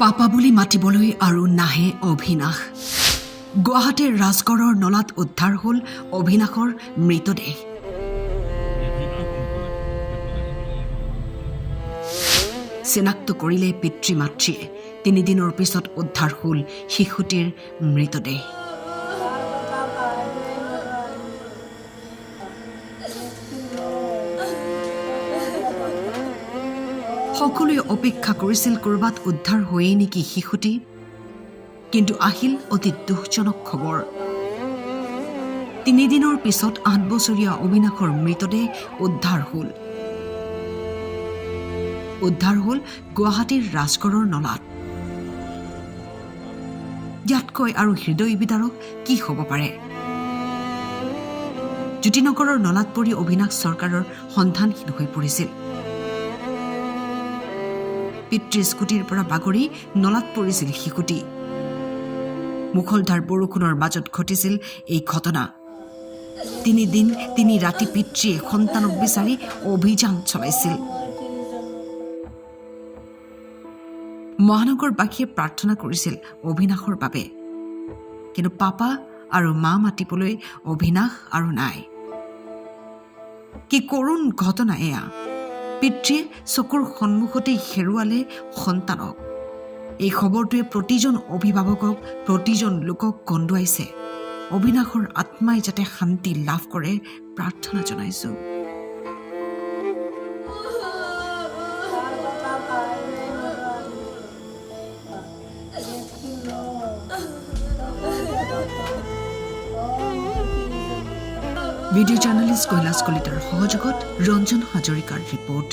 Papa বুলি মাতিবলৈ আৰু নাহে অভিনাশ। গুৱাহাটীৰ ৰাজগড়ৰ নলাত উদ্ধাৰ হ'ল অভিনাশৰ মৃতদেহ। চিনাক্ত কৰিলে পিতৃ মাতৃয়ে। 3 দিনৰ পিছত উদ্ধাৰ হ'ল শিশুটিৰ মৃতদেহ। সকলোৱে অপেক্ষা কৰিছিল কৰবাত উদ্ধাৰ হয়েই নেকি শিশুটি, কিন্তু আহিল অতি দুখজনক খবৰ। 3 দিনৰ পিছত 8 বছৰীয়া অভিনাশৰ মৃতদেহ উদ্ধাৰ হ'ল গুৱাহাটীৰ ৰাজগড়ৰ নলাত। ইয়াতকৈ আৰু হৃদয় বিদাৰক কি হ'ব পাৰে? জ্যোতিনগৰৰ নলাত পৰি অভিনাশ চৰকাৰৰ সন্ধানহীন হৈ পৰিছিল। পিতৃৰ স্কুটিৰ পৰা বাগৰি নলাত পৰিছিল শিশুটি। মুখলধাৰ বৰষুণৰ মাজত ঘটিছিল এই ঘটনা। 3 দিন 3 ৰাতি পিতৃয়ে সন্তানক বিচাৰি অভিযান চলাইছিল। মহানগৰবাসীয়ে প্ৰাৰ্থনা কৰিছিল অভিনাশৰ বাবে, কিন্তু পাপা আৰু মা মাতিবলৈ অভিনাশ আৰু নাই। কি কৰুণ ঘটনা এয়া! পিতৃয়ে চকুৰ সন্মুখতেই হেৰুৱালে সন্তানক। এই খবৰটোৱে প্ৰতিজন অভিভাৱকক, প্ৰতিজন লোকক কন্দুৱাইছে। অভিনাশৰ আত্মাই যাতে শান্তি লাভ কৰে প্ৰাৰ্থনা জনাইছো। ভিডিঅ' জাৰ্নেলিষ্ট কৈলাশ কলিতাৰ সহযোগত ৰঞ্জন হাজৰিকাৰ ৰিপৰ্ট।